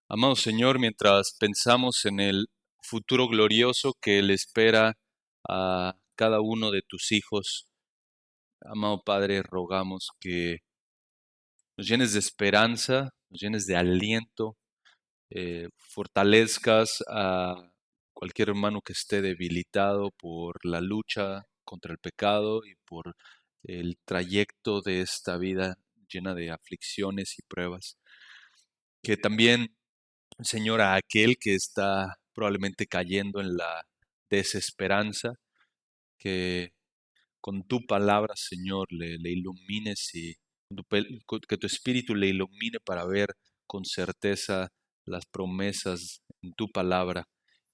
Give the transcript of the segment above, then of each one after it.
Amado Señor, mientras pensamos en el futuro glorioso que le espera a cada uno de tus hijos, amado Padre, rogamos que nos llenes de esperanza, nos llenes de aliento, fortalezcas a cualquier hermano que esté debilitado por la lucha contra el pecado y por el trayecto de esta vida llena de aflicciones y pruebas. Que también, Señor, a aquel que está probablemente cayendo en la desesperanza, que con tu palabra, Señor, le ilumines y que tu espíritu le ilumine para ver con certeza las promesas en tu palabra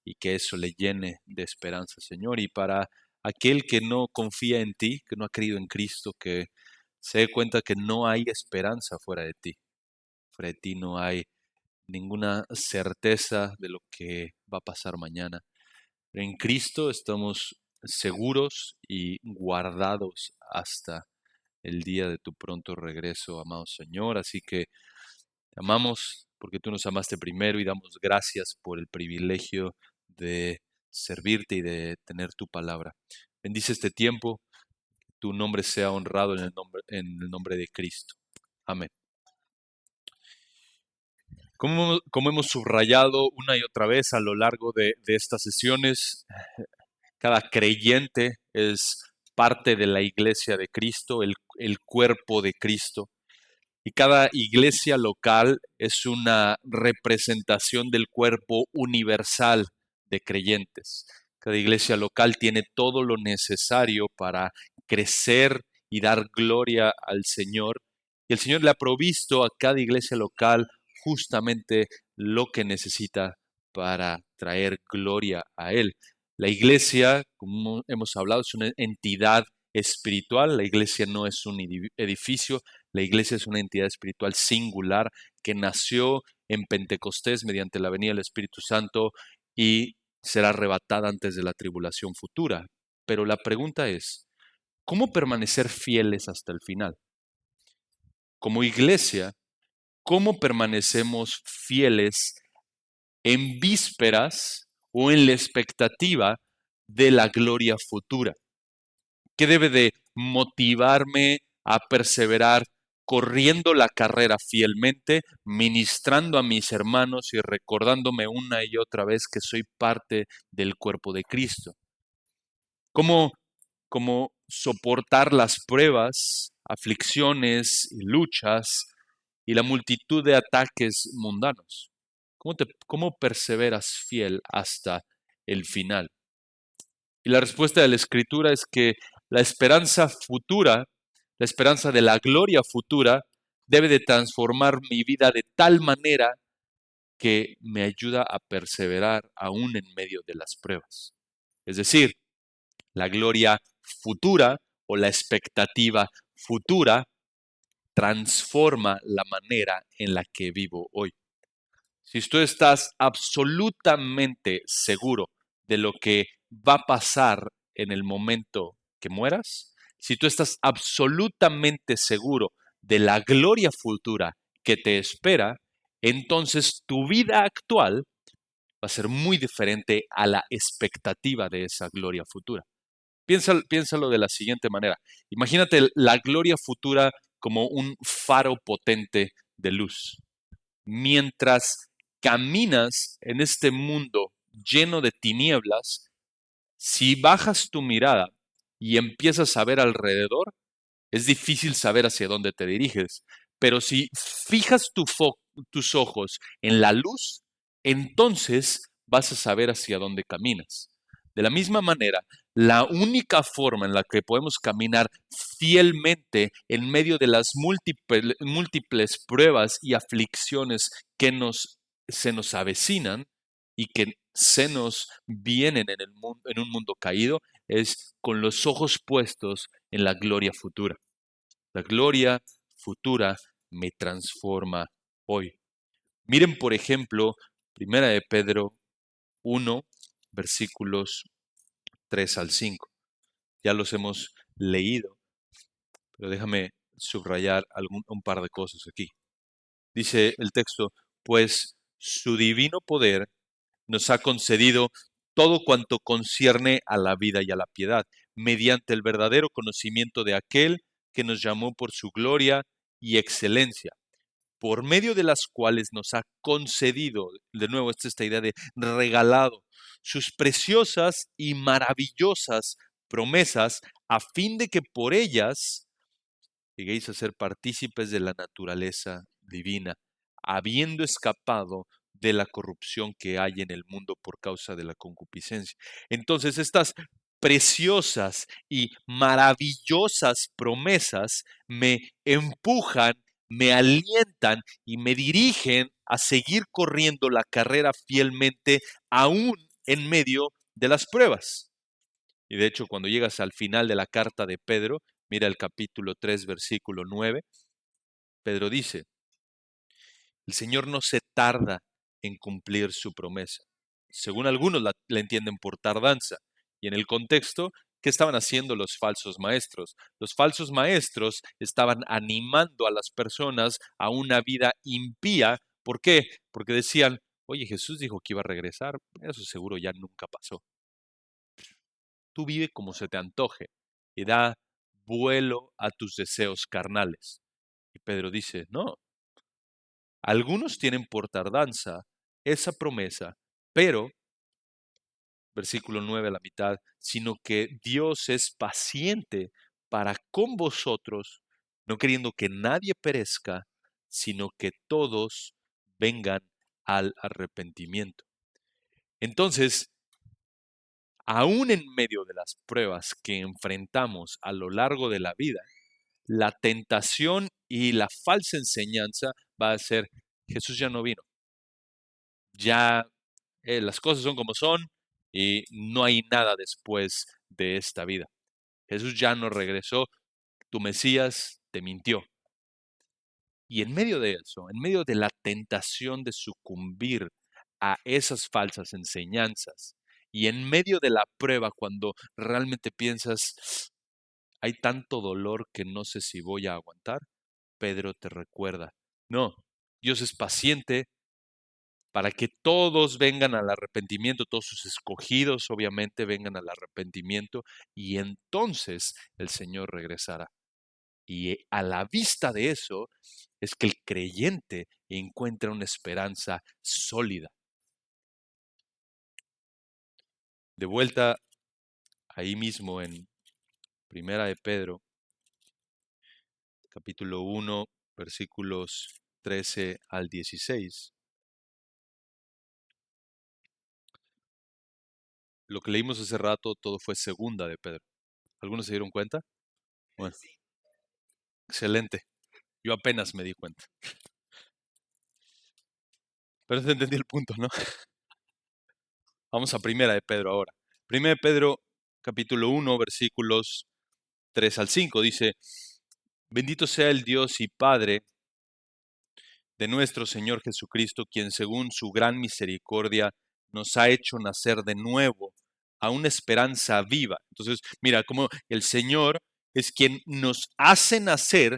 y que eso le llene de esperanza, Señor. Y para aquel que no confía en ti, que no ha creído en Cristo, que se dé cuenta que no hay esperanza fuera de ti. Fuera de ti no hay ninguna certeza de lo que va a pasar mañana. En Cristo estamos seguros y guardados hasta el día de tu pronto regreso, amado Señor. Así que te amamos porque tú nos amaste primero y damos gracias por el privilegio de servirte y de tener tu palabra. Bendice este tiempo, tu nombre sea honrado en el nombre de Cristo. Amén. Como hemos subrayado una y otra vez a lo largo de estas sesiones, cada creyente es parte de la iglesia de Cristo, el cuerpo de Cristo. Y cada iglesia local es una representación del cuerpo universal de creyentes. Cada iglesia local tiene todo lo necesario para crecer y dar gloria al Señor. Y el Señor le ha provisto a cada iglesia local justamente lo que necesita para traer gloria a Él. La iglesia, como hemos hablado, es una entidad espiritual. La iglesia no es un edificio. La iglesia es una entidad espiritual singular que nació en Pentecostés mediante la venida del Espíritu Santo y será arrebatada antes de la tribulación futura. Pero la pregunta es, ¿cómo permanecer fieles hasta el final? Como iglesia, ¿cómo permanecemos fieles en vísperas o en la expectativa de la gloria futura? ¿Qué debe de motivarme a perseverar corriendo la carrera fielmente, ministrando a mis hermanos y recordándome una y otra vez que soy parte del cuerpo de Cristo? ¿Cómo, cómo soportar las pruebas, aflicciones y luchas y la multitud de ataques mundanos? ¿Cómo perseveras fiel hasta el final? Y la respuesta de la Escritura es que la esperanza futura, la esperanza de la gloria futura, debe de transformar mi vida de tal manera que me ayuda a perseverar aún en medio de las pruebas. Es decir, la gloria futura o la expectativa futura transforma la manera en la que vivo hoy. Si tú estás absolutamente seguro de lo que va a pasar en el momento que mueras, si tú estás absolutamente seguro de la gloria futura que te espera, entonces tu vida actual va a ser muy diferente a la expectativa de esa gloria futura. Piénsalo de la siguiente manera. Imagínate la gloria futura como un faro potente de luz. Mientras caminas en este mundo lleno de tinieblas, si bajas tu mirada y empiezas a ver alrededor, es difícil saber hacia dónde te diriges. Pero si fijas tus ojos en la luz, entonces vas a saber hacia dónde caminas. De la misma manera, la única forma en la que podemos caminar fielmente en medio de las múltiples pruebas y aflicciones que se nos avecinan y que se nos vienen en un mundo caído es con los ojos puestos en la gloria futura. La gloria futura me transforma hoy. Miren, por ejemplo, Primera de Pedro 1, versículos 3 al 5. Ya los hemos leído, pero déjame subrayar un par de cosas aquí. Dice el texto, pues su divino poder nos ha concedido todo cuanto concierne a la vida y a la piedad, mediante el verdadero conocimiento de aquel que nos llamó por su gloria y excelencia, por medio de las cuales nos ha concedido, de nuevo esta idea de regalado, sus preciosas y maravillosas promesas, a fin de que por ellas lleguéis a ser partícipes de la naturaleza divina, habiendo escapado de la corrupción que hay en el mundo por causa de la concupiscencia. Entonces, estas preciosas y maravillosas promesas me empujan, me alientan y me dirigen a seguir corriendo la carrera fielmente, aún en medio de las pruebas. Y de hecho, cuando llegas al final de la carta de Pedro, mira el capítulo 3, versículo 9, Pedro dice, el Señor no se tarda en cumplir su promesa. Según algunos la entienden por tardanza. Y en el contexto, ¿qué estaban haciendo los falsos maestros? Los falsos maestros estaban animando a las personas a una vida impía. ¿Por qué? Porque decían, oye, Jesús dijo que iba a regresar. Eso seguro ya nunca pasó. Tú vive como se te antoje y da vuelo a tus deseos carnales. Y Pedro dice, no, algunos tienen por tardanza esa promesa, pero, versículo 9 a la mitad, sino que Dios es paciente para con vosotros, no queriendo que nadie perezca, sino que todos vengan al arrepentimiento. Entonces, aún en medio de las pruebas que enfrentamos a lo largo de la vida, la tentación y la falsa enseñanza va a ser, Jesús ya no vino, ya las cosas son como son y no hay nada después de esta vida. Jesús ya no regresó, tu Mesías te mintió. Y en medio de eso, en medio de la tentación de sucumbir a esas falsas enseñanzas, y en medio de la prueba, cuando realmente piensas, hay tanto dolor que no sé si voy a aguantar, Pedro te recuerda, no, Dios es paciente para que todos vengan al arrepentimiento, todos sus escogidos obviamente vengan al arrepentimiento, y entonces el Señor regresará. Y a la vista de eso es que el creyente encuentra una esperanza sólida. De vuelta ahí mismo en Primera de Pedro, capítulo 1, versículos 13 al 16. Lo que leímos hace rato, todo fue segunda de Pedro. ¿Algunos se dieron cuenta? Bueno, excelente. Yo apenas me di cuenta. Pero se entendí el punto, ¿no? Vamos a Primera de Pedro ahora. Primera de Pedro, capítulo 1, versículos 3 al 5, dice, bendito sea el Dios y Padre de nuestro Señor Jesucristo, quien según su gran misericordia nos ha hecho nacer de nuevo a una esperanza viva. Entonces, mira, como el Señor es quien nos hace nacer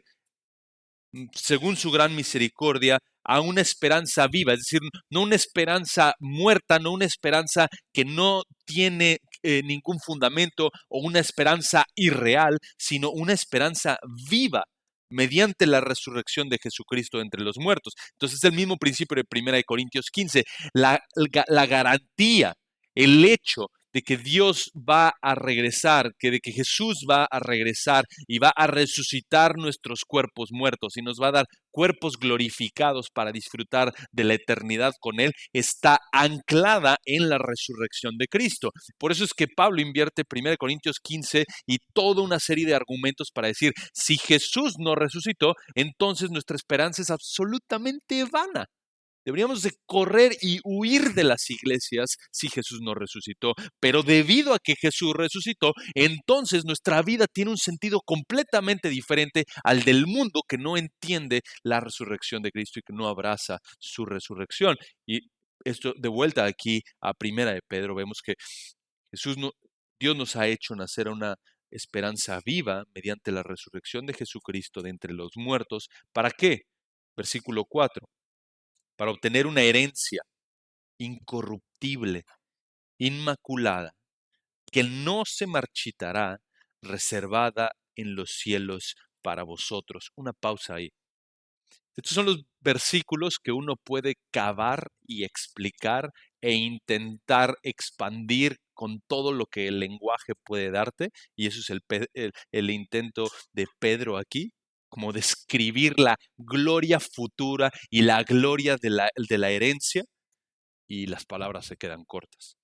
según su gran misericordia, a una esperanza viva, es decir, no una esperanza muerta, no una esperanza que no tiene ningún fundamento o una esperanza irreal, sino una esperanza viva mediante la resurrección de Jesucristo entre los muertos. Entonces es el mismo principio de 1 Corintios 15, la garantía, el hecho de que Dios va a regresar, de que Jesús va a regresar y va a resucitar nuestros cuerpos muertos y nos va a dar cuerpos glorificados para disfrutar de la eternidad con Él, está anclada en la resurrección de Cristo. Por eso es que Pablo invierte 1 Corintios 15 y toda una serie de argumentos para decir, si Jesús no resucitó, entonces nuestra esperanza es absolutamente vana. Deberíamos de correr y huir de las iglesias si Jesús no resucitó, pero debido a que Jesús resucitó, entonces nuestra vida tiene un sentido completamente diferente al del mundo que no entiende la resurrección de Cristo y que no abraza su resurrección. Y esto de vuelta aquí a Primera de Pedro, vemos que Dios nos ha hecho nacer a una esperanza viva mediante la resurrección de Jesucristo de entre los muertos. ¿Para qué? Versículo 4. para obtener una herencia incorruptible, inmaculada, que no se marchitará, reservada en los cielos para vosotros. Una pausa ahí. Estos son los versículos que uno puede cavar y explicar e intentar expandir con todo lo que el lenguaje puede darte, y eso es el intento de Pedro aquí, como describir la gloria futura y la gloria de la herencia, y las palabras se quedan cortas.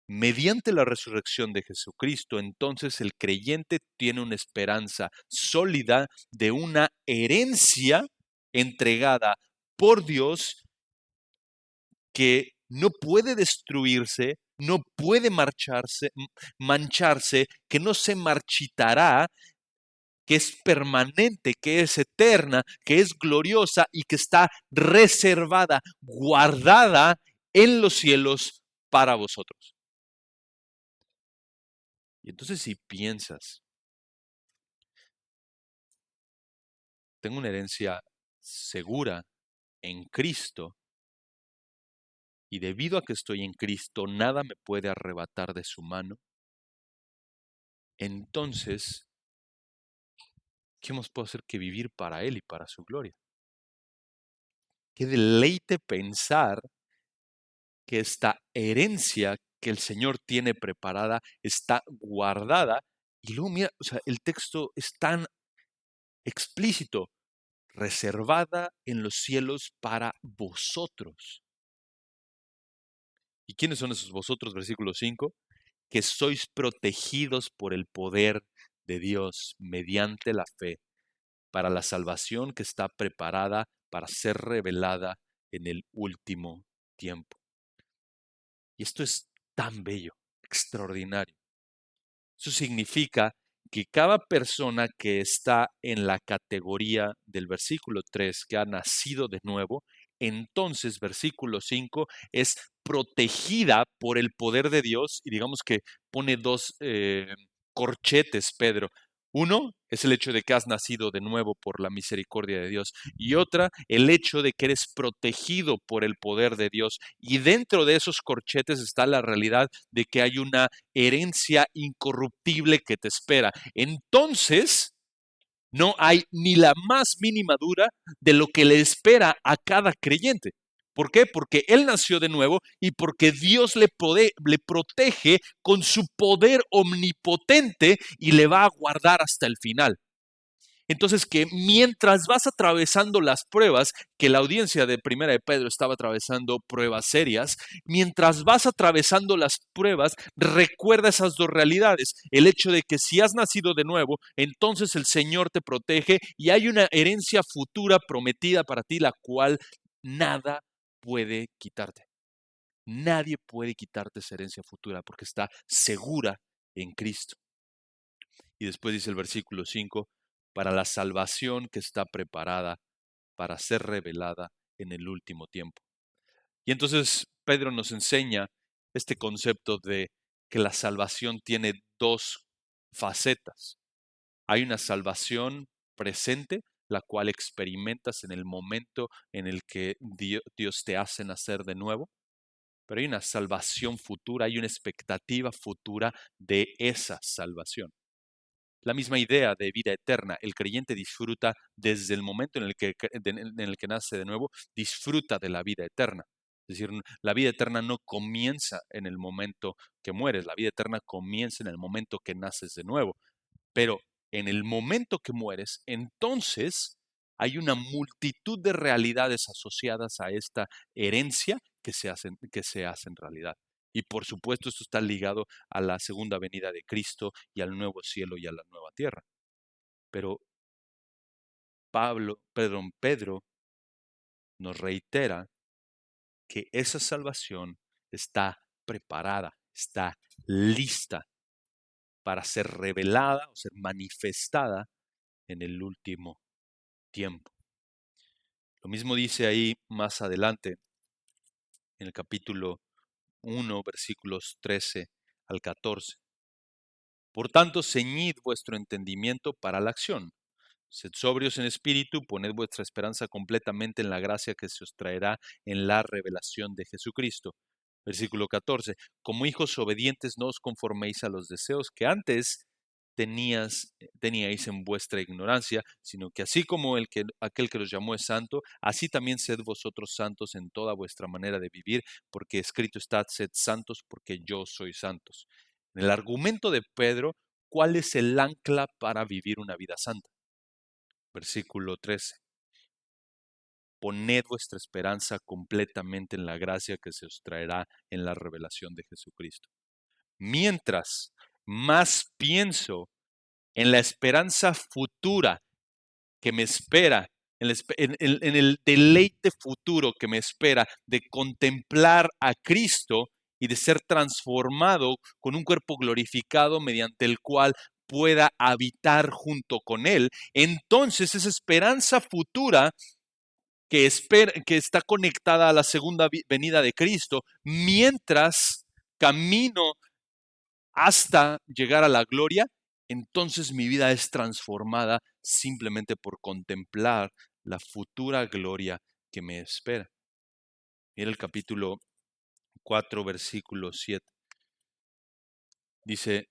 Mediante la resurrección de Jesucristo, entonces el creyente tiene una esperanza sólida de una herencia entregada por Dios que no puede destruirse, no puede mancharse, que no se marchitará, que es permanente, que es eterna, que es gloriosa y que está reservada, guardada en los cielos para vosotros. Y entonces si piensas, tengo una herencia segura en Cristo, y debido a que estoy en Cristo, nada me puede arrebatar de su mano, entonces, ¿qué más puedo hacer que vivir para Él y para su gloria? Qué deleite pensar que esta herencia que el Señor tiene preparada está guardada. Y luego mira, o sea, el texto es tan explícito, reservada en los cielos para vosotros. ¿Y quiénes son esos vosotros? Versículo 5, que sois protegidos por el poder de Dios mediante la fe para la salvación que está preparada para ser revelada en el último tiempo. Y esto es tan bello, extraordinario. Eso significa que cada persona que está en la categoría del versículo 3, que ha nacido de nuevo, entonces versículo 5 es protegida por el poder de Dios, y digamos que pone dos corchetes, Pedro. Uno es el hecho de que has nacido de nuevo por la misericordia de Dios, y otra, el hecho de que eres protegido por el poder de Dios. Y dentro de esos corchetes está la realidad de que hay una herencia incorruptible que te espera. Entonces, no hay ni la más mínima duda de lo que le espera a cada creyente. ¿Por qué? Porque él nació de nuevo y porque Dios le protege con su poder omnipotente y le va a guardar hasta el final. Entonces, que mientras vas atravesando las pruebas, que la audiencia de Primera de Pedro estaba atravesando pruebas serias, mientras vas atravesando las pruebas, recuerda esas dos realidades. El hecho de que si has nacido de nuevo, entonces el Señor te protege y hay una herencia futura prometida para ti, la cual nada puede quitarte. Nadie puede quitarte esa herencia futura porque está segura en Cristo. Y después dice el versículo 5, para la salvación que está preparada para ser revelada en el último tiempo. Y entonces Pedro nos enseña este concepto de que la salvación tiene dos facetas. Hay una salvación presente, la cual experimentas en el momento en el que Dios te hace nacer de nuevo, pero hay una salvación futura, hay una expectativa futura de esa salvación. La misma idea de vida eterna. El creyente disfruta desde el momento en el que nace de nuevo, disfruta de la vida eterna. Es decir, la vida eterna no comienza en el momento que mueres, la vida eterna comienza en el momento que naces de nuevo. Pero en el momento que mueres, entonces hay una multitud de realidades asociadas a esta herencia que se hacen realidad. Y por supuesto esto está ligado a la segunda venida de Cristo y al nuevo cielo y a la nueva tierra. Pero Pedro nos reitera que esa salvación está preparada, está lista para ser revelada o ser manifestada en el último tiempo. Lo mismo dice ahí más adelante en el capítulo 1, versículos 13 al 14. Por tanto, ceñid vuestro entendimiento para la acción. Sed sobrios en espíritu, poned vuestra esperanza completamente en la gracia que se os traerá en la revelación de Jesucristo. Versículo 14. Como hijos obedientes, no os conforméis a los deseos que antes teníais en vuestra ignorancia, sino que así como aquel que los llamó es santo, así también sed vosotros santos en toda vuestra manera de vivir, porque escrito está, sed santos porque yo soy santos. En el argumento de Pedro, ¿cuál es el ancla para vivir una vida santa? Versículo 13. Poned vuestra esperanza completamente en la gracia que se os traerá en la revelación de Jesucristo. Mientras más pienso en la esperanza futura que me espera, en el deleite futuro que me espera de contemplar a Cristo y de ser transformado con un cuerpo glorificado mediante el cual pueda habitar junto con Él, entonces esa esperanza futura que está conectada a la segunda venida de Cristo, mientras camino hasta llegar a la gloria, entonces mi vida es transformada simplemente por contemplar la futura gloria que me espera. Mira el capítulo 4, versículo 7. Dice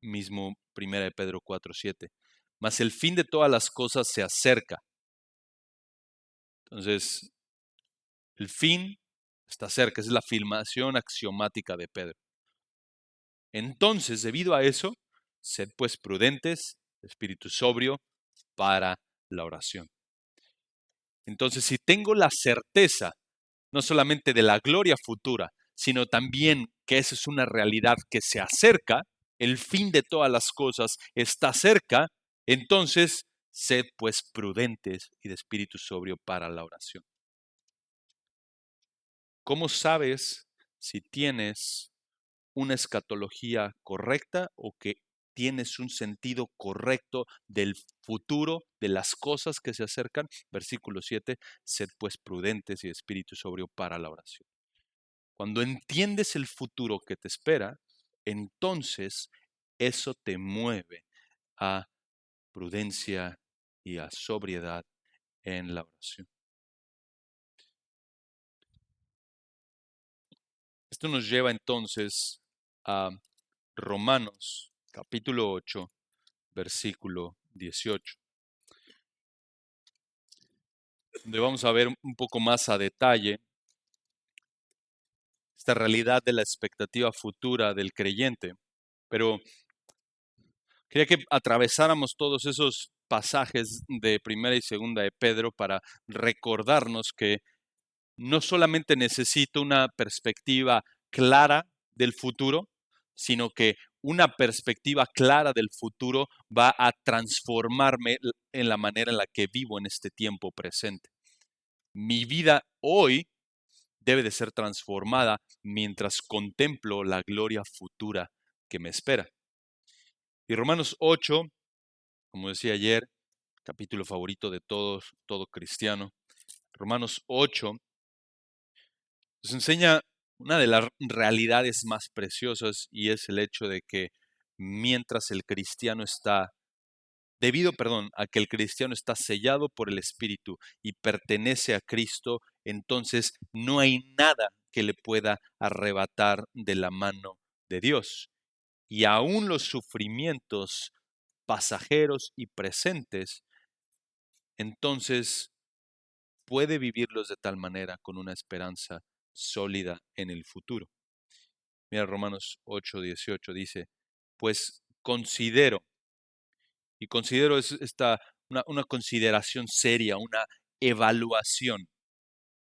mismo 1 de Pedro 4, 7. Mas el fin de todas las cosas se acerca. Entonces, el fin está cerca, es la afirmación axiomática de Pedro. Entonces, debido a eso, sed pues prudentes, espíritu sobrio para la oración. Entonces, si tengo la certeza, no solamente de la gloria futura, sino también que esa es una realidad que se acerca, el fin de todas las cosas está cerca, entonces, sed pues prudentes y de espíritu sobrio para la oración. ¿Cómo sabes si tienes una escatología correcta o que tienes un sentido correcto del futuro, de las cosas que se acercan? Versículo 7, sed pues prudentes y de espíritu sobrio para la oración. Cuando entiendes el futuro que te espera, entonces eso te mueve a prudencia y a sobriedad en la oración. Esto nos lleva entonces a Romanos capítulo 8, versículo 18, donde vamos a ver un poco más a detalle esta realidad de la expectativa futura del creyente. Pero quería que atravesáramos todos esos pasajes de primera y segunda de Pedro para recordarnos que no solamente necesito una perspectiva clara del futuro, sino que una perspectiva clara del futuro va a transformarme en la manera en la que vivo en este tiempo presente. Mi vida hoy debe de ser transformada mientras contemplo la gloria futura que me espera. Y Romanos 8, como decía ayer, capítulo favorito de todo cristiano, Romanos 8 nos enseña una de las realidades más preciosas y es el hecho de que mientras el cristiano está, debido, a que el cristiano está sellado por el Espíritu y pertenece a Cristo, entonces no hay nada que le pueda arrebatar de la mano de Dios. Y aún los sufrimientos pasajeros y presentes, entonces puede vivirlos de tal manera con una esperanza sólida en el futuro. Mira, Romanos 8:18 dice, pues considero es una consideración seria, una evaluación.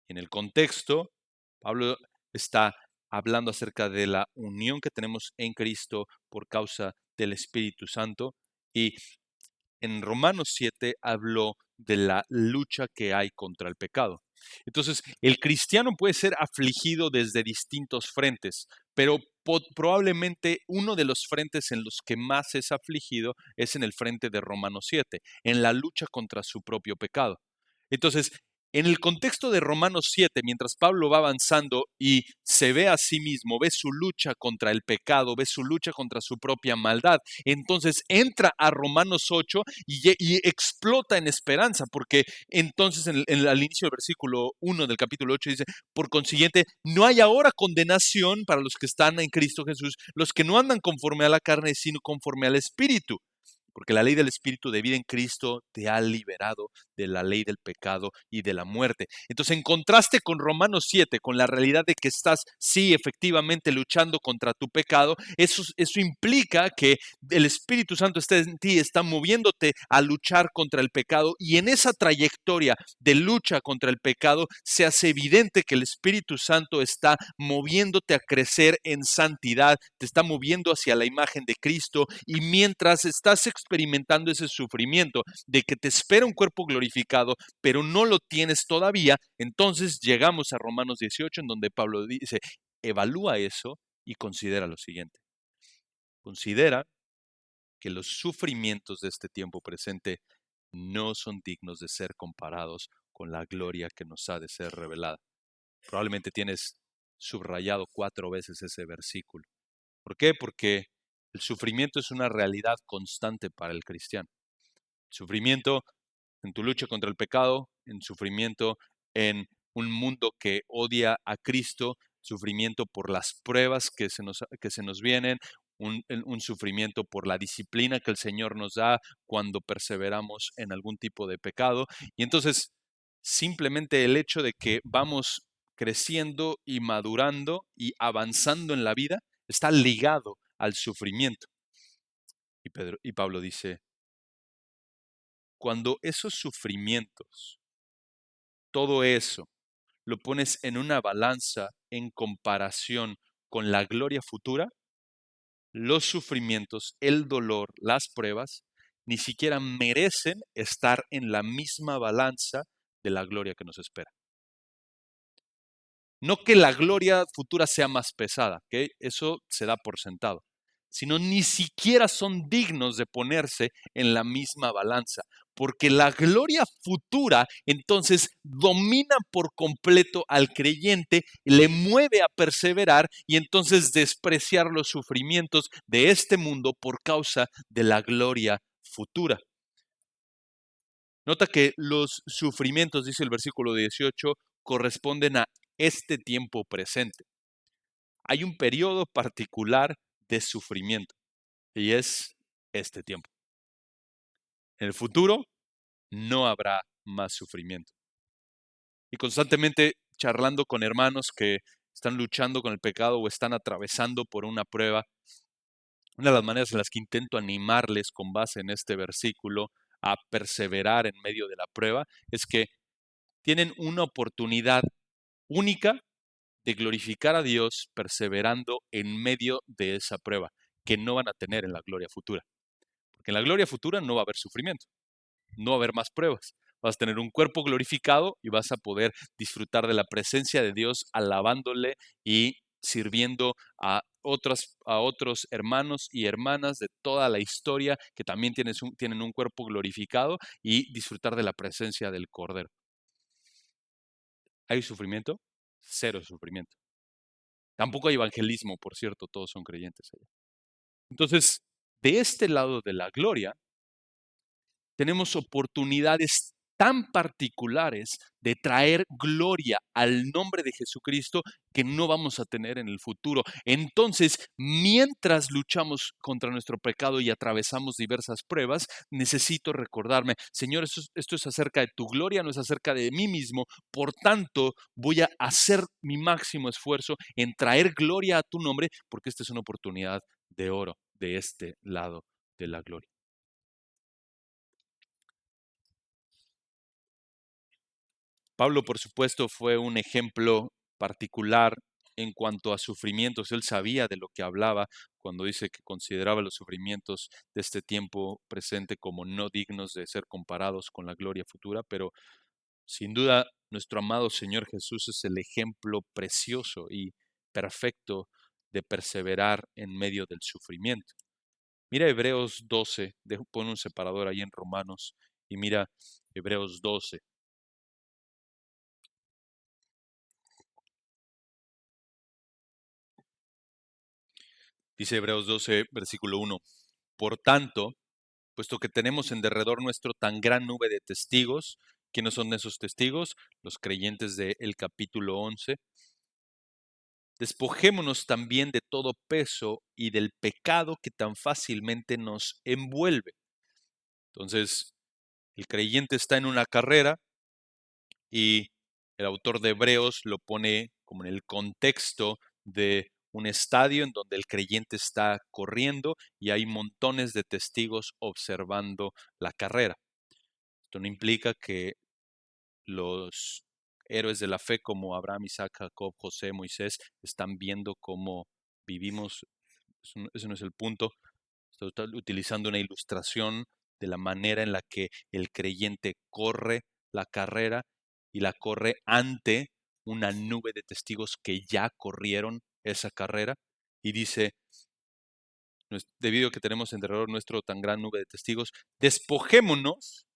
En el contexto, Pablo está hablando acerca de la unión que tenemos en Cristo por causa del Espíritu Santo, y en Romanos 7 habló de la lucha que hay contra el pecado. Entonces, el cristiano puede ser afligido desde distintos frentes, pero probablemente uno de los frentes en los que más es afligido es en el frente de Romanos 7, en la lucha contra su propio pecado. Entonces, En el contexto de Romanos 7, mientras Pablo va avanzando y se ve a sí mismo, ve su lucha contra el pecado, ve su lucha contra su propia maldad, entonces entra a Romanos 8 y explota en esperanza, porque entonces al inicio del versículo 1 del capítulo 8 dice, por consiguiente, no hay ahora condenación para los que están en Cristo Jesús, los que no andan conforme a la carne, sino conforme al Espíritu. Porque la ley del Espíritu de vida en Cristo te ha liberado de la ley del pecado y de la muerte. Entonces, en contraste con Romanos 7, con la realidad de que estás, sí, efectivamente luchando contra tu pecado, eso implica que el Espíritu Santo está en ti, está moviéndote a luchar contra el pecado, y en esa trayectoria de lucha contra el pecado se hace evidente que el Espíritu Santo está moviéndote a crecer en santidad, te está moviendo hacia la imagen de Cristo, y mientras estás experimentando ese sufrimiento de que te espera un cuerpo glorificado, pero no lo tienes todavía, entonces llegamos a Romanos 18, en donde Pablo dice, evalúa eso y considera lo siguiente. Considera que los sufrimientos de este tiempo presente no son dignos de ser comparados con la gloria que nos ha de ser revelada. Probablemente tienes subrayado 4 veces ese versículo. ¿Por qué? Porque el sufrimiento es una realidad constante para el cristiano. Sufrimiento en tu lucha contra el pecado, en sufrimiento en un mundo que odia a Cristo, sufrimiento por las pruebas que se nos vienen, un sufrimiento por la disciplina que el Señor nos da cuando perseveramos en algún tipo de pecado. Y entonces, simplemente el hecho de que vamos creciendo y madurando y avanzando en la vida está ligado al sufrimiento. Y Pablo dice, cuando esos sufrimientos, todo eso, lo pones en una balanza en comparación con la gloria futura, los sufrimientos, el dolor, las pruebas, ni siquiera merecen estar en la misma balanza de la gloria que nos espera. No que la gloria futura sea más pesada, ¿ok? Eso se da por sentado, sino ni siquiera son dignos de ponerse en la misma balanza, porque la gloria futura entonces domina por completo al creyente, le mueve a perseverar y entonces despreciar los sufrimientos de este mundo por causa de la gloria futura. Nota que los sufrimientos, dice el versículo 18, corresponden a este tiempo presente. Hay un periodo particular de sufrimiento y es este tiempo. En el futuro no habrá más sufrimiento. Y constantemente charlando con hermanos que están luchando con el pecado o están atravesando por una prueba, una de las maneras en las que intento animarles con base en este versículo a perseverar en medio de la prueba es que tienen una oportunidad única de glorificar a Dios perseverando en medio de esa prueba, que no van a tener en la gloria futura. Porque en la gloria futura no va a haber sufrimiento, no va a haber más pruebas. Vas a tener un cuerpo glorificado y vas a poder disfrutar de la presencia de Dios alabándole y sirviendo a otros hermanos y hermanas de toda la historia que también tienen un cuerpo glorificado y disfrutar de la presencia del Cordero. ¿Hay sufrimiento? Cero sufrimiento. Tampoco hay evangelismo, por cierto, todos son creyentes allá. Entonces, de este lado de la gloria, tenemos oportunidades tan particulares de traer gloria al nombre de Jesucristo que no vamos a tener en el futuro. Entonces, mientras luchamos contra nuestro pecado y atravesamos diversas pruebas, necesito recordarme, Señor, esto es acerca de tu gloria, no es acerca de mí mismo. Por tanto, voy a hacer mi máximo esfuerzo en traer gloria a tu nombre, porque esta es una oportunidad de oro de este lado de la gloria. Pablo, por supuesto, fue un ejemplo particular en cuanto a sufrimientos. Él sabía de lo que hablaba cuando dice que consideraba los sufrimientos de este tiempo presente como no dignos de ser comparados con la gloria futura, pero sin duda nuestro amado Señor Jesús es el ejemplo precioso y perfecto de perseverar en medio del sufrimiento. Mira Hebreos 12, pon un separador ahí en Romanos y mira Hebreos 12. Dice Hebreos 12, versículo 1. Por tanto, puesto que tenemos en derredor nuestro tan gran nube de testigos, ¿quiénes son esos testigos? Los creyentes del capítulo 11. Despojémonos también de todo peso y del pecado que tan fácilmente nos envuelve. Entonces, el creyente está en una carrera y el autor de Hebreos lo pone como en el contexto de un estadio en donde el creyente está corriendo y hay montones de testigos observando la carrera. Esto no implica que los héroes de la fe como Abraham, Isaac, Jacob, José, Moisés están viendo cómo vivimos. Ese no es el punto. Estoy utilizando una ilustración de la manera en la que el creyente corre la carrera y la corre ante una nube de testigos que ya corrieron esa carrera. Y dice, debido a que tenemos en derredor nuestro tan gran nube de testigos, despojémonos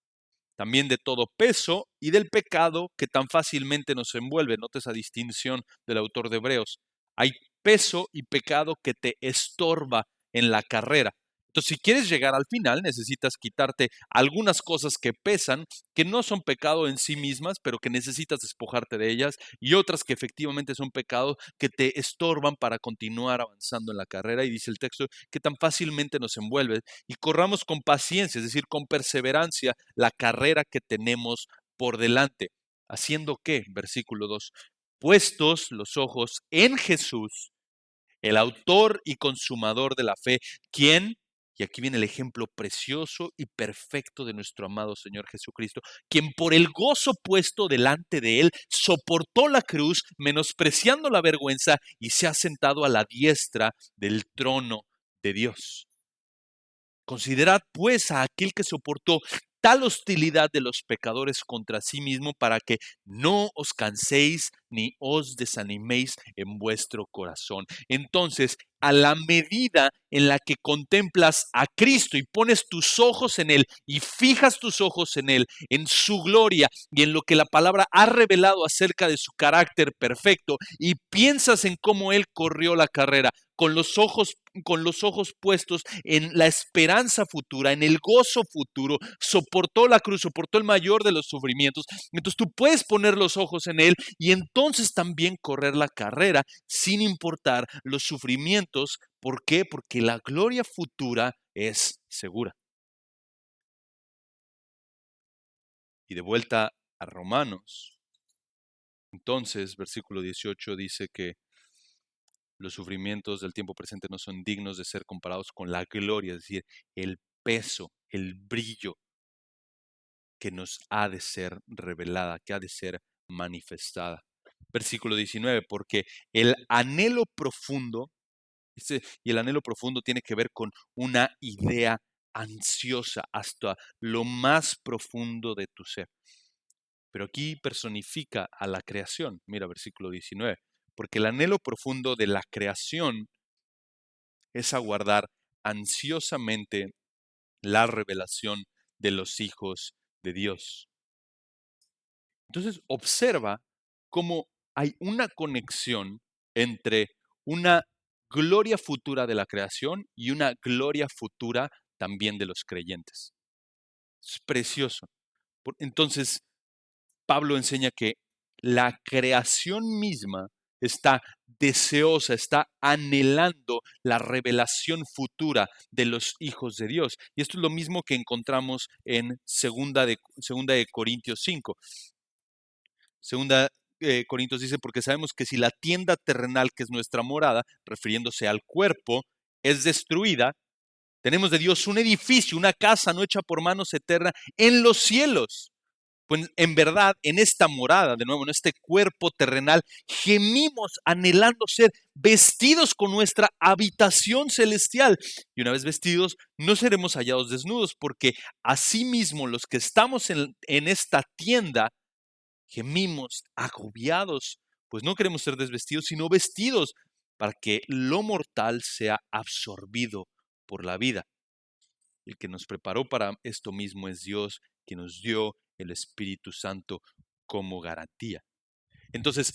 también de todo peso y del pecado que tan fácilmente nos envuelve. Nota esa distinción del autor de Hebreos. Hay peso y pecado que te estorba en la carrera. Entonces, si quieres llegar al final, necesitas quitarte algunas cosas que pesan, que no son pecado en sí mismas, pero que necesitas despojarte de ellas, y otras que efectivamente son pecados que te estorban para continuar avanzando en la carrera. Y dice el texto que tan fácilmente nos envuelve, y corramos con paciencia, es decir, con perseverancia, la carrera que tenemos por delante. ¿Haciendo qué? Versículo 2. Puestos los ojos en Jesús, el autor y consumador de la fe, quien, y aquí viene el ejemplo precioso y perfecto de nuestro amado Señor Jesucristo, quien por el gozo puesto delante de él soportó la cruz, menospreciando la vergüenza, y se ha sentado a la diestra del trono de Dios. Considerad pues a aquel que soportó tal hostilidad de los pecadores contra sí mismo, para que no os canséis ni os desaniméis en vuestro corazón. Entonces, a la medida en la que contemplas a Cristo y pones tus ojos en Él y fijas tus ojos en Él, en su gloria y en lo que la palabra ha revelado acerca de su carácter perfecto, y piensas en cómo Él corrió la carrera, con los ojos puestos en la esperanza futura, en el gozo futuro, soportó la cruz, soportó el mayor de los sufrimientos. Entonces tú puedes poner los ojos en Él y entonces también correr la carrera sin importar los sufrimientos. ¿Por qué? Porque la gloria futura es segura. Y de vuelta a Romanos, entonces, versículo 18 dice que los sufrimientos del tiempo presente no son dignos de ser comparados con la gloria, es decir, el peso, el brillo que nos ha de ser revelada, que ha de ser manifestada. Versículo 19, porque el anhelo profundo, y el anhelo profundo tiene que ver con una idea ansiosa hasta lo más profundo de tu ser. Pero aquí personifica a la creación. Mira, versículo 19, porque el anhelo profundo de la creación es aguardar ansiosamente la revelación de los hijos de Dios. Entonces observa cómo hay una conexión entre una gloria futura de la creación y una gloria futura también de los creyentes. Es precioso. Entonces, Pablo enseña que la creación misma está deseosa, está anhelando la revelación futura de los hijos de Dios. Y esto es lo mismo que encontramos en segunda de Corintios 5. Segunda Corintios dice, porque sabemos que si la tienda terrenal, que es nuestra morada, refiriéndose al cuerpo, es destruida, tenemos de Dios un edificio, una casa no hecha por manos, eterna en los cielos. Pues en verdad, en esta morada, de nuevo, en este cuerpo terrenal, gemimos anhelando ser vestidos con nuestra habitación celestial. Y una vez vestidos, no seremos hallados desnudos, porque asimismo los que estamos en esta tienda, gemimos agobiados, pues no queremos ser desvestidos, sino vestidos, para que lo mortal sea absorbido por la vida. El que nos preparó para esto mismo es Dios, que nos dio el Espíritu Santo como garantía. Entonces,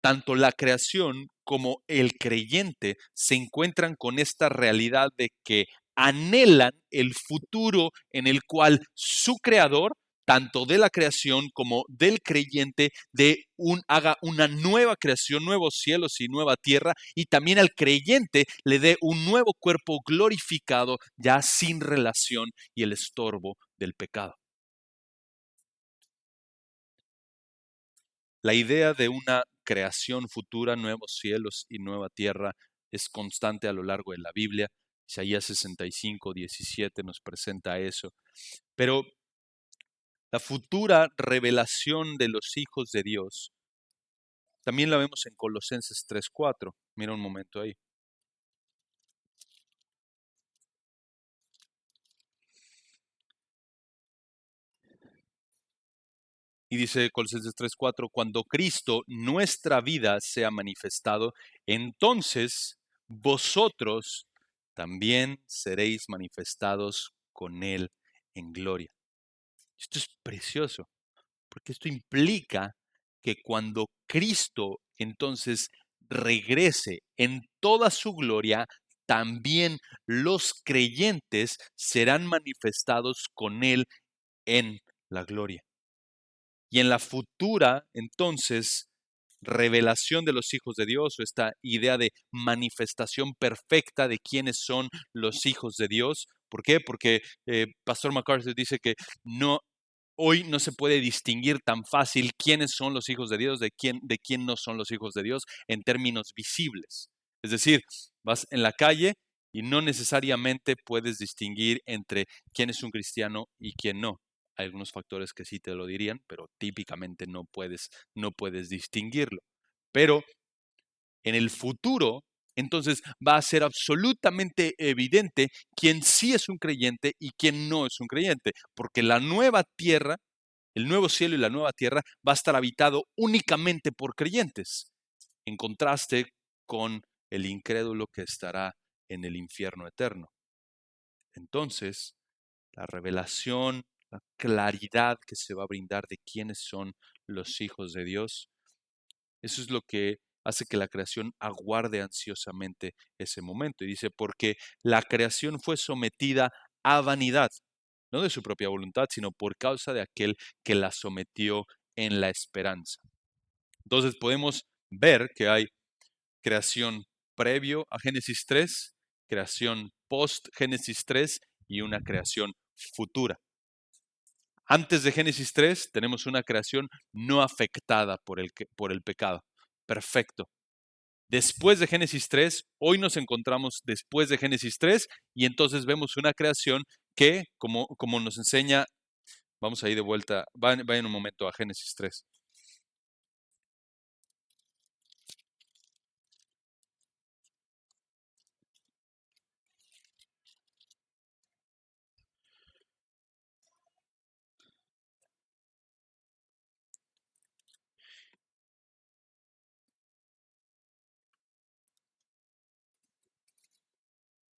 tanto la creación como el creyente se encuentran con esta realidad de que anhelan el futuro en el cual su creador, tanto de la creación como del creyente, haga una nueva creación, nuevos cielos y nueva tierra, y también al creyente le dé un nuevo cuerpo glorificado, ya sin relación y el estorbo del pecado. La idea de una creación futura, nuevos cielos y nueva tierra, es constante a lo largo de la Biblia. Isaías 65:17 nos presenta eso. Pero la futura revelación de los hijos de Dios también la vemos en Colosenses 3:4. Mira un momento ahí. Y dice Colosenses 3:4, cuando Cristo, nuestra vida, sea manifestado, entonces vosotros también seréis manifestados con Él en gloria. Esto es precioso, porque esto implica que cuando Cristo entonces regrese en toda su gloria, también los creyentes serán manifestados con Él en la gloria. Y en la futura, entonces, revelación de los hijos de Dios, o esta idea de manifestación perfecta de quiénes son los hijos de Dios. ¿Por qué? Porque Pastor MacArthur dice que hoy no se puede distinguir tan fácil quiénes son los hijos de Dios de quién no son los hijos de Dios en términos visibles. Es decir, vas en la calle y no necesariamente puedes distinguir entre quién es un cristiano y quién no. Hay algunos factores que sí te lo dirían, pero típicamente no puedes distinguirlo. Pero en el futuro, entonces va a ser absolutamente evidente quién sí es un creyente y quién no es un creyente, porque la nueva tierra, el nuevo cielo y la nueva tierra va a estar habitado únicamente por creyentes, en contraste con el incrédulo que estará en el infierno eterno. Entonces, la revelación, la claridad que se va a brindar de quiénes son los hijos de Dios, eso es lo que hace que la creación aguarde ansiosamente ese momento. Y dice, porque la creación fue sometida a vanidad, no de su propia voluntad, sino por causa de aquel que la sometió en la esperanza. Entonces podemos ver que hay creación previo a Génesis 3, creación post Génesis 3 y una creación futura. Antes de Génesis 3 tenemos una creación no afectada por el pecado. Perfecto. Después de Génesis 3, hoy nos encontramos después de Génesis 3 y entonces vemos una creación que, como nos enseña, vamos a ir de vuelta, vayan un momento a Génesis 3.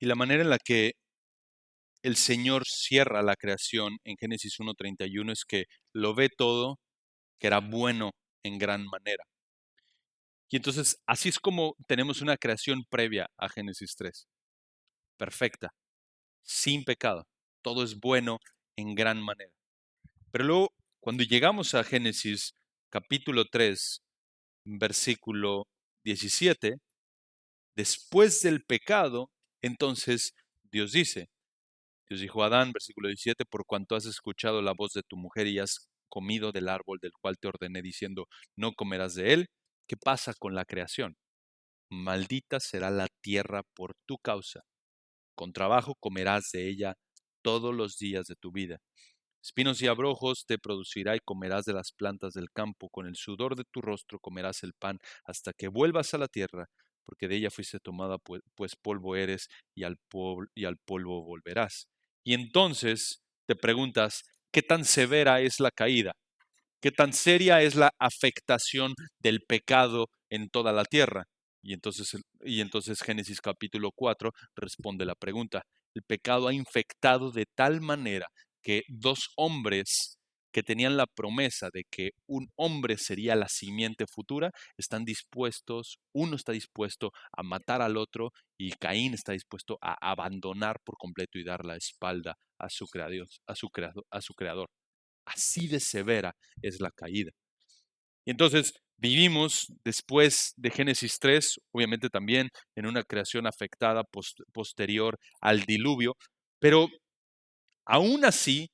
Y la manera en la que el Señor cierra la creación en Génesis 1:31 es que lo ve todo, que era bueno en gran manera. Y entonces así es como tenemos una creación previa a Génesis 3, perfecta, sin pecado, todo es bueno en gran manera. Pero luego, cuando llegamos a Génesis capítulo 3, versículo 17, después del pecado, entonces Dios dijo a Adán, versículo 17, por cuanto has escuchado la voz de tu mujer y has comido del árbol del cual te ordené diciendo, no comerás de él, ¿qué pasa con la creación? Maldita será la tierra por tu causa, con trabajo comerás de ella todos los días de tu vida. Espinos y abrojos te producirá y comerás de las plantas del campo, con el sudor de tu rostro comerás el pan hasta que vuelvas a la tierra, porque de ella fuiste tomada, pues polvo eres y al polvo volverás. Y entonces te preguntas, ¿qué tan severa es la caída? ¿Qué tan seria es la afectación del pecado en toda la tierra? Y entonces Génesis capítulo 4 responde la pregunta. El pecado ha infectado de tal manera que dos hombres que tenían la promesa de que un hombre sería la simiente futura, uno está dispuesto a matar al otro y Caín está dispuesto a abandonar por completo y dar la espalda a su creador. Así de severa es la caída. Y entonces vivimos después de Génesis 3, obviamente también en una creación afectada posterior al diluvio, pero aún así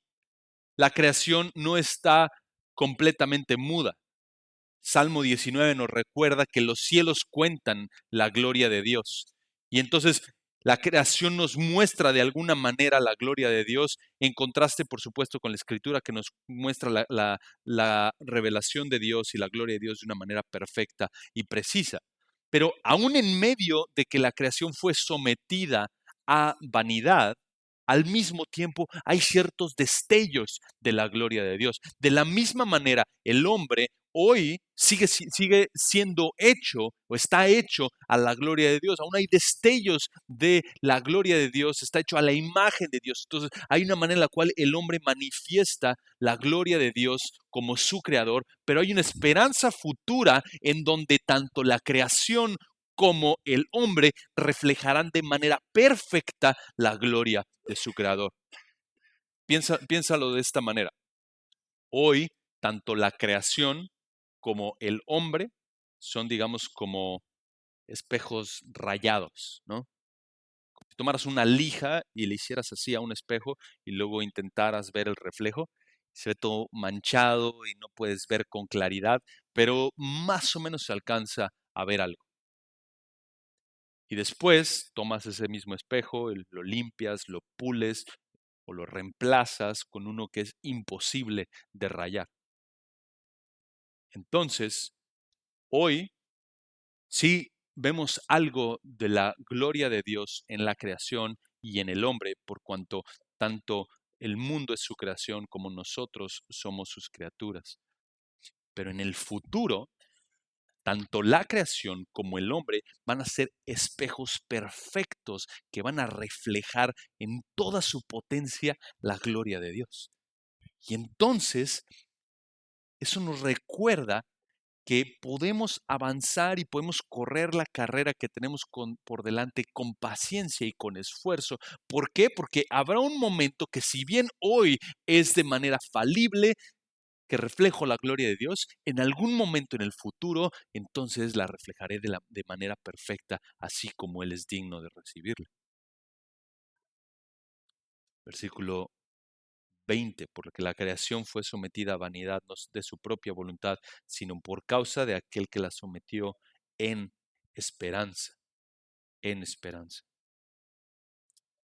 la creación no está completamente muda. Salmo 19 nos recuerda que los cielos cuentan la gloria de Dios. Y entonces la creación nos muestra de alguna manera la gloria de Dios, en contraste, por supuesto, con la Escritura que nos muestra la revelación de Dios y la gloria de Dios de una manera perfecta y precisa. Pero aún en medio de que la creación fue sometida a vanidad, al mismo tiempo hay ciertos destellos de la gloria de Dios. De la misma manera, el hombre hoy sigue siendo hecho o está hecho a la gloria de Dios. Aún hay destellos de la gloria de Dios, está hecho a la imagen de Dios. Entonces hay una manera en la cual el hombre manifiesta la gloria de Dios como su creador, pero hay una esperanza futura en donde tanto la creación como el hombre reflejarán de manera perfecta la gloria de su creador. Piénsalo de esta manera. Hoy, tanto la creación como el hombre son, digamos, como espejos rayados, ¿no? Si tomaras una lija y le hicieras así a un espejo y luego intentaras ver el reflejo, se ve todo manchado y no puedes ver con claridad, pero más o menos se alcanza a ver algo. Y después tomas ese mismo espejo, lo limpias, lo pules o lo reemplazas con uno que es imposible de rayar. Entonces, hoy sí vemos algo de la gloria de Dios en la creación y en el hombre, por cuanto tanto el mundo es su creación como nosotros somos sus criaturas. Pero en el futuro, tanto la creación como el hombre van a ser espejos perfectos que van a reflejar en toda su potencia la gloria de Dios. Y entonces, eso nos recuerda que podemos avanzar y podemos correr la carrera que tenemos por delante con paciencia y con esfuerzo. ¿Por qué? Porque habrá un momento que si bien hoy es de manera falible, que reflejo la gloria de Dios, en algún momento en el futuro, entonces la reflejaré de manera perfecta, así como Él es digno de recibirla. Versículo 20, porque la creación fue sometida a vanidad no de su propia voluntad, sino por causa de aquel que la sometió en esperanza, en esperanza.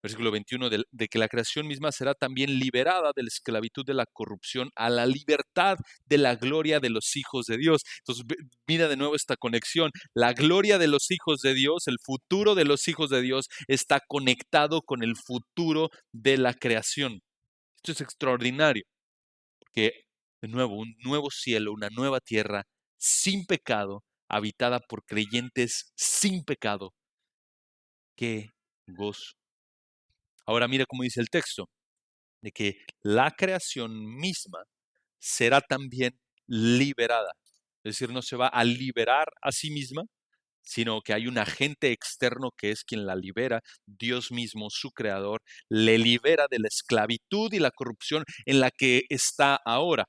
Versículo 21, de que la creación misma será también liberada de la esclavitud de la corrupción a la libertad de la gloria de los hijos de Dios. Entonces, mira de nuevo esta conexión. La gloria de los hijos de Dios, el futuro de los hijos de Dios, está conectado con el futuro de la creación. Esto es extraordinario, porque de nuevo, un nuevo cielo, una nueva tierra sin pecado, habitada por creyentes sin pecado. ¡Qué gozo! Ahora mira cómo dice el texto, de que la creación misma será también liberada. Es decir, no se va a liberar a sí misma, sino que hay un agente externo que es quien la libera. Dios mismo, su creador, le libera de la esclavitud y la corrupción en la que está ahora.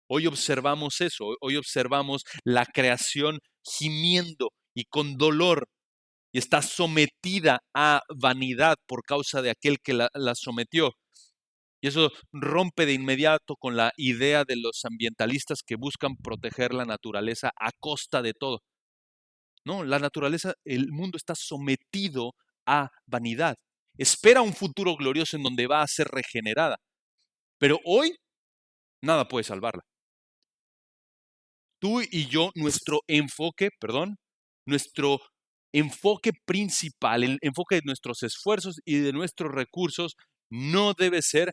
Hoy observamos eso, hoy observamos la creación gimiendo y con dolor y está sometida a vanidad por causa de aquel que la sometió. Y eso rompe de inmediato con la idea de los ambientalistas que buscan proteger la naturaleza a costa de todo. No, la naturaleza, el mundo está sometido a vanidad. Espera un futuro glorioso en donde va a ser regenerada. Pero hoy nada puede salvarla. Tú y yo, nuestro enfoque principal, el enfoque de nuestros esfuerzos y de nuestros recursos no debe ser,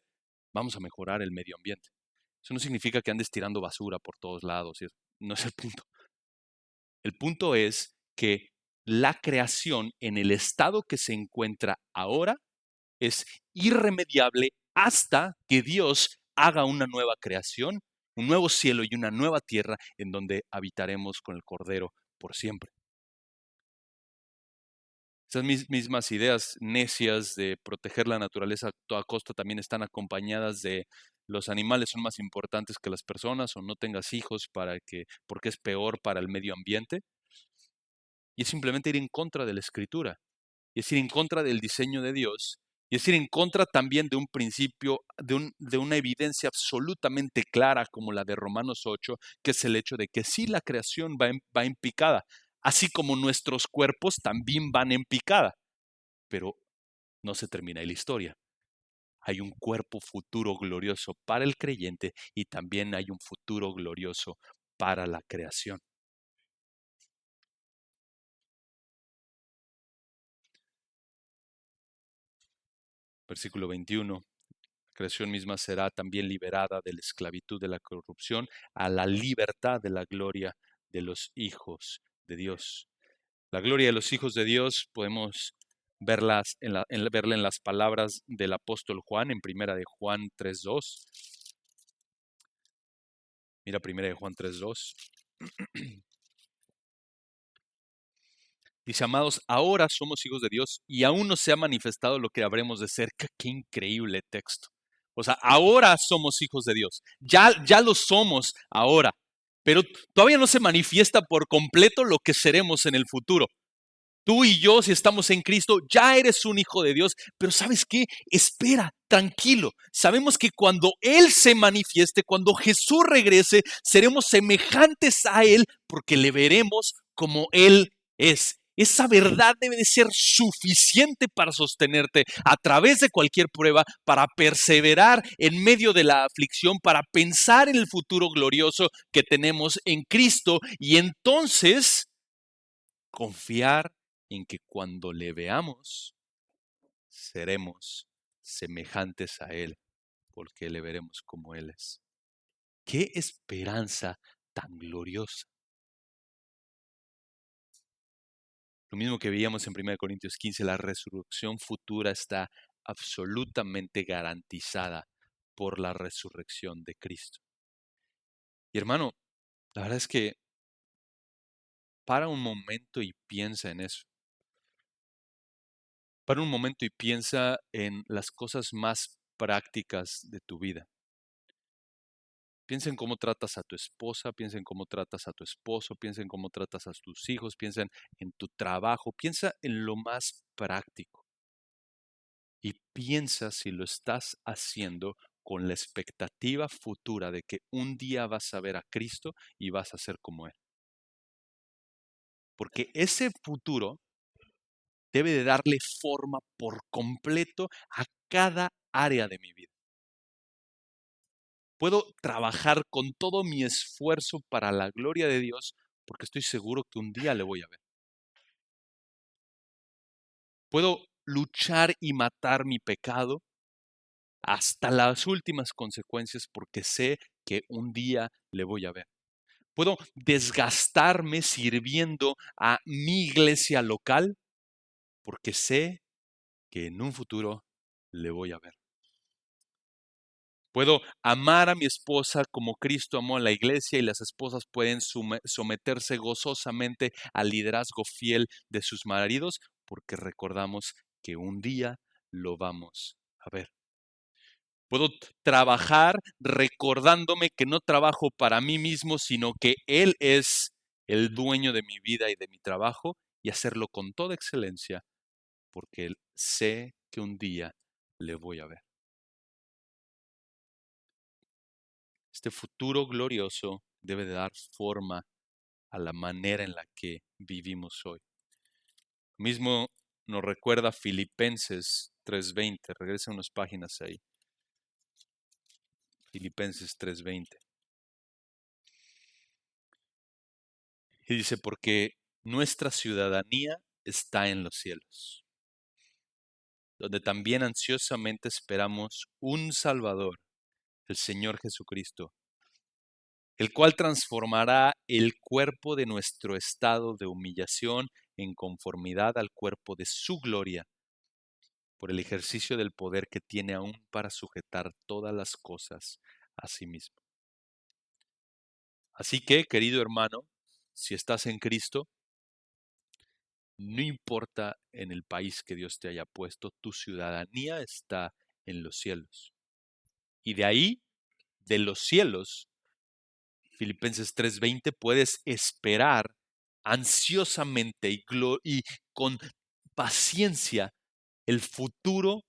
vamos a mejorar el medio ambiente. Eso no significa que andes tirando basura por todos lados, no es el punto. El punto es que la creación en el estado que se encuentra ahora es irremediable hasta que Dios haga una nueva creación un nuevo cielo y una nueva tierra en donde habitaremos con el Cordero por siempre. Esas mismas ideas necias de proteger la naturaleza a toda costa también están acompañadas de los animales son más importantes que las personas o no tengas hijos porque es peor para el medio ambiente. Y es simplemente ir en contra de la Escritura, y es ir en contra del diseño de Dios, y es ir en contra también de un principio, de una evidencia absolutamente clara como la de Romanos 8, que es el hecho de que sí la creación va en picada, así como nuestros cuerpos también van en picada, pero no se termina ahí la historia. Hay un cuerpo futuro glorioso para el creyente y también hay un futuro glorioso para la creación. Versículo 21. La creación misma será también liberada de la esclavitud de la corrupción a la libertad de la gloria de los hijos de Dios. La gloria de los hijos de Dios podemos verla en las palabras del apóstol Juan en primera de Juan 3:2. Mira primera de Juan 3:2. Dice, amados, ahora somos hijos de Dios y aún no se ha manifestado lo que habremos de ser. Qué increíble texto. O sea, ahora somos hijos de Dios. Ya lo somos ahora. Pero todavía no se manifiesta por completo lo que seremos en el futuro. Tú y yo, si estamos en Cristo, ya eres un hijo de Dios. Pero ¿sabes qué? Espera, tranquilo. Sabemos que cuando Él se manifieste, cuando Jesús regrese, seremos semejantes a Él porque le veremos como Él es. Esa verdad debe de ser suficiente para sostenerte a través de cualquier prueba, para perseverar en medio de la aflicción, para pensar en el futuro glorioso que tenemos en Cristo y entonces confiar en que cuando le veamos, seremos semejantes a Él, porque le veremos como Él es. ¡Qué esperanza tan gloriosa! Lo mismo que veíamos en 1 Corintios 15, la resurrección futura está absolutamente garantizada por la resurrección de Cristo. Y hermano, la verdad es que para un momento y piensa en eso. Para un momento y piensa en las cosas más prácticas de tu vida. Piensa en cómo tratas a tu esposa, piensa en cómo tratas a tu esposo, piensa en cómo tratas a tus hijos, piensa en tu trabajo, piensa en lo más práctico y piensa si lo estás haciendo con la expectativa futura de que un día vas a ver a Cristo y vas a ser como Él. Porque ese futuro debe de darle forma por completo a cada área de mi vida. Puedo trabajar con todo mi esfuerzo para la gloria de Dios porque estoy seguro que un día le voy a ver. Puedo luchar y matar mi pecado hasta las últimas consecuencias porque sé que un día le voy a ver. Puedo desgastarme sirviendo a mi iglesia local porque sé que en un futuro le voy a ver. Puedo amar a mi esposa como Cristo amó a la iglesia y las esposas pueden someterse gozosamente al liderazgo fiel de sus maridos porque recordamos que un día lo vamos a ver. Puedo trabajar recordándome que no trabajo para mí mismo, sino que Él es el dueño de mi vida y de mi trabajo y hacerlo con toda excelencia porque sé que un día le voy a ver. Este futuro glorioso debe de dar forma a la manera en la que vivimos hoy. Lo mismo nos recuerda Filipenses 3:20. Regresa unas páginas ahí. Filipenses 3:20. Y dice, porque nuestra ciudadanía está en los cielos, donde también ansiosamente esperamos un Salvador, el Señor Jesucristo, el cual transformará el cuerpo de nuestro estado de humillación en conformidad al cuerpo de su gloria, por el ejercicio del poder que tiene aún para sujetar todas las cosas a sí mismo. Así que, querido hermano, si estás en Cristo, no importa en el país que Dios te haya puesto, tu ciudadanía está en los cielos. Y de ahí, de los cielos, Filipenses 3:20, puedes esperar ansiosamente y con paciencia el futuro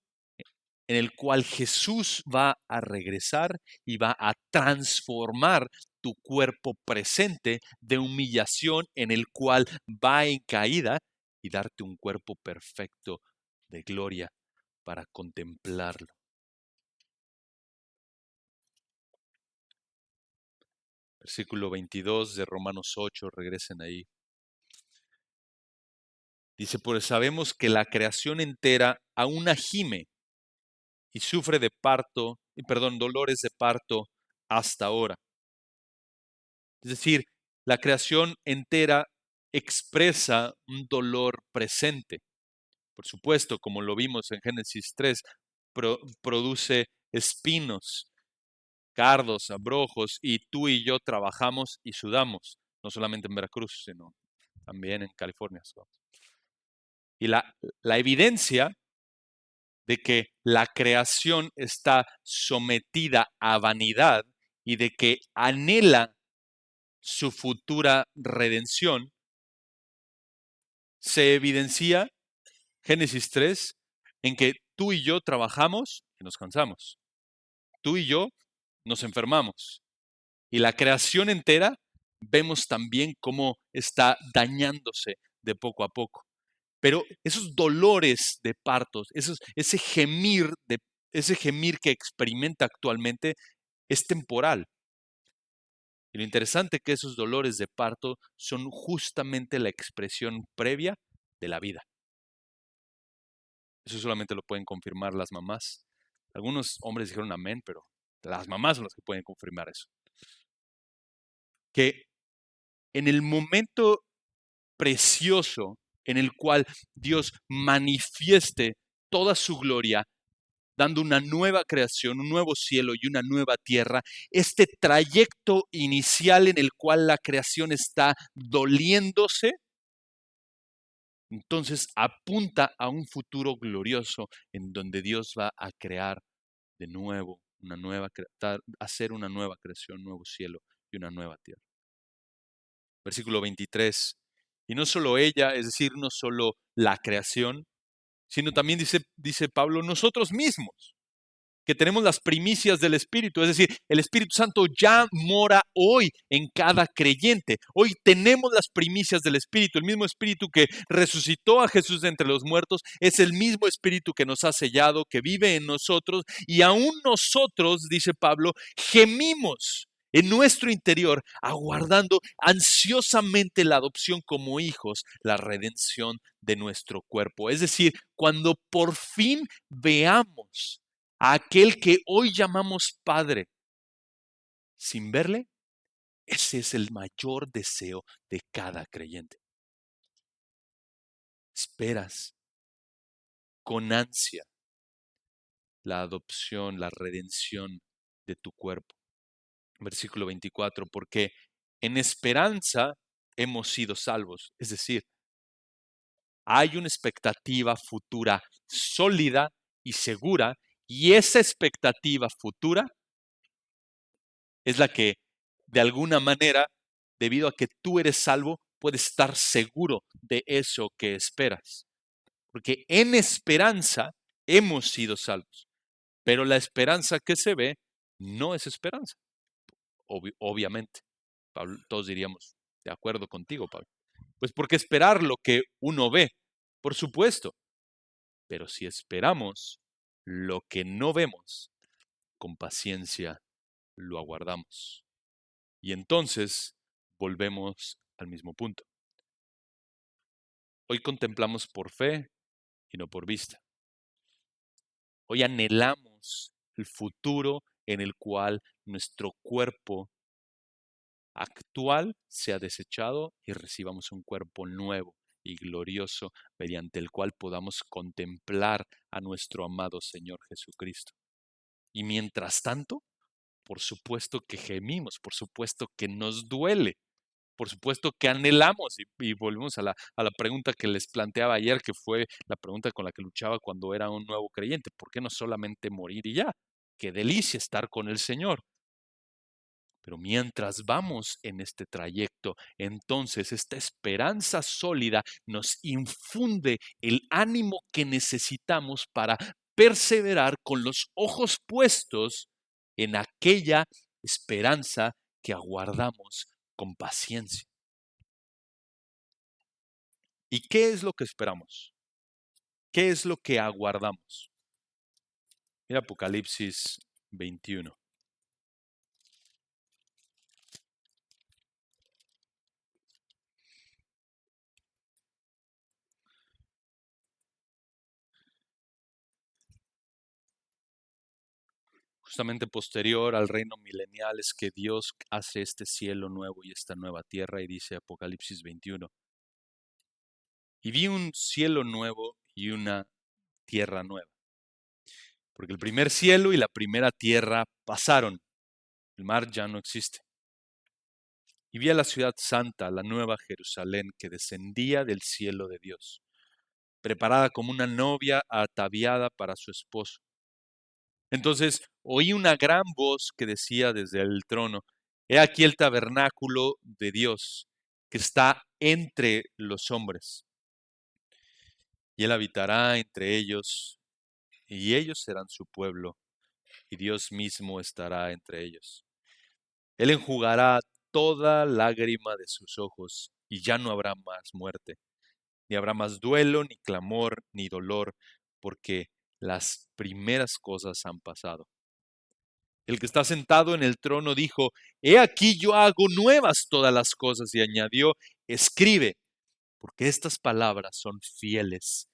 en el cual Jesús va a regresar y va a transformar tu cuerpo presente de humillación en el cual va en caída y darte un cuerpo perfecto de gloria para contemplarlo. Versículo 22 de Romanos 8, regresen ahí. Dice, pues sabemos que la creación entera aún gime y sufre dolores de parto hasta ahora. Es decir, la creación entera expresa un dolor presente. Por supuesto, como lo vimos en Génesis 3, produce espinos, cardos, abrojos, y tú y yo trabajamos y sudamos, no solamente en Veracruz, sino también en California. Y la evidencia de que la creación está sometida a vanidad y de que anhela su futura redención, se evidencia, Génesis 3, en que tú y yo trabajamos y nos cansamos. Tú y yo nos enfermamos. Y la creación entera vemos también cómo está dañándose de poco a poco. Pero esos dolores de partos, ese gemir que experimenta actualmente es temporal. Y lo interesante es que esos dolores de parto son justamente la expresión previa de la vida. Eso solamente lo pueden confirmar las mamás. Algunos hombres dijeron amén, pero las mamás son las que pueden confirmar eso. Que en el momento precioso en el cual Dios manifieste toda su gloria, dando una nueva creación, un nuevo cielo y una nueva tierra, este trayecto inicial en el cual la creación está doliéndose, entonces apunta a un futuro glorioso en donde Dios va a crear de nuevo, hacer una nueva creación, un nuevo cielo y una nueva tierra. Versículo 23. Y no solo ella, es decir, no solo la creación, sino también dice Pablo, nosotros mismos, que tenemos las primicias del Espíritu, es decir, el Espíritu Santo ya mora hoy en cada creyente. Hoy tenemos las primicias del Espíritu, el mismo Espíritu que resucitó a Jesús de entre los muertos, es el mismo Espíritu que nos ha sellado, que vive en nosotros, y aún nosotros, dice Pablo, gemimos en nuestro interior, aguardando ansiosamente la adopción como hijos, la redención de nuestro cuerpo. Es decir, cuando por fin veamos a aquel que hoy llamamos Padre, sin verle, ese es el mayor deseo de cada creyente. Esperas con ansia la adopción, la redención de tu cuerpo. Versículo 24, porque en esperanza hemos sido salvos. Es decir, hay una expectativa futura sólida y segura, y esa expectativa futura es la que, de alguna manera, debido a que tú eres salvo, puedes estar seguro de eso que esperas. Porque en esperanza hemos sido salvos. Pero la esperanza que se ve no es esperanza. Obviamente. Pablo, todos diríamos, de acuerdo contigo, Pablo. Pues porque esperar lo que uno ve, por supuesto. Pero si esperamos lo que no vemos, con paciencia lo aguardamos. Y entonces volvemos al mismo punto. Hoy contemplamos por fe y no por vista. Hoy anhelamos el futuro en el cual nuestro cuerpo actual sea desechado y recibamos un cuerpo nuevo y glorioso mediante el cual podamos contemplar a nuestro amado Señor Jesucristo. Y mientras tanto, por supuesto que gemimos, por supuesto que nos duele, por supuesto que anhelamos y volvemos a la pregunta que les planteaba ayer, que fue la pregunta con la que luchaba cuando era un nuevo creyente. ¿Por qué no solamente morir y ya? Qué delicia estar con el Señor. Pero mientras vamos en este trayecto, entonces esta esperanza sólida nos infunde el ánimo que necesitamos para perseverar con los ojos puestos en aquella esperanza que aguardamos con paciencia. ¿Y qué es lo que esperamos? ¿Qué es lo que aguardamos? Mira Apocalipsis 21. Justamente posterior al reino milenial es que Dios hace este cielo nuevo y esta nueva tierra, y dice Apocalipsis 21. Y vi un cielo nuevo y una tierra nueva, porque el primer cielo y la primera tierra pasaron, el mar ya no existe. Y vi a la ciudad santa, la nueva Jerusalén, que descendía del cielo de Dios, preparada como una novia ataviada para su esposo. Entonces oí una gran voz que decía desde el trono: He aquí el tabernáculo de Dios, que está entre los hombres, y él habitará entre ellos, y ellos serán su pueblo, y Dios mismo estará entre ellos. Él enjugará toda lágrima de sus ojos, y ya no habrá más muerte, ni habrá más duelo, ni clamor, ni dolor, porque las primeras cosas han pasado. El que está sentado en el trono dijo: He aquí yo hago nuevas todas las cosas, y añadió: Escribe, porque estas palabras son fieles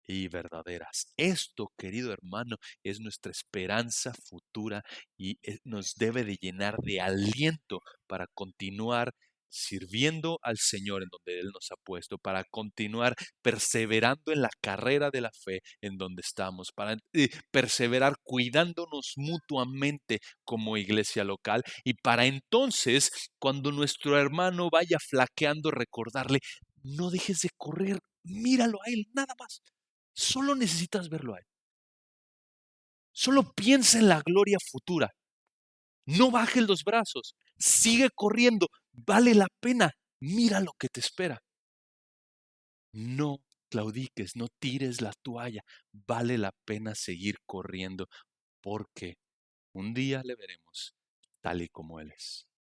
y verdaderas. Esto, querido hermano, es nuestra esperanza futura y nos debe de llenar de aliento para continuar sirviendo al Señor en donde Él nos ha puesto, para continuar perseverando en la carrera de la fe en donde estamos, para perseverar cuidándonos mutuamente como iglesia local, y para entonces, cuando nuestro hermano vaya flaqueando, recordarle: no dejes de correr, míralo a Él, nada más. Solo necesitas verlo a Él. Solo piensa en la gloria futura. No bajes los brazos. Sigue corriendo. Vale la pena. Mira lo que te espera. No claudiques, no tires la toalla. Vale la pena seguir corriendo, porque un día le veremos tal y como Él es.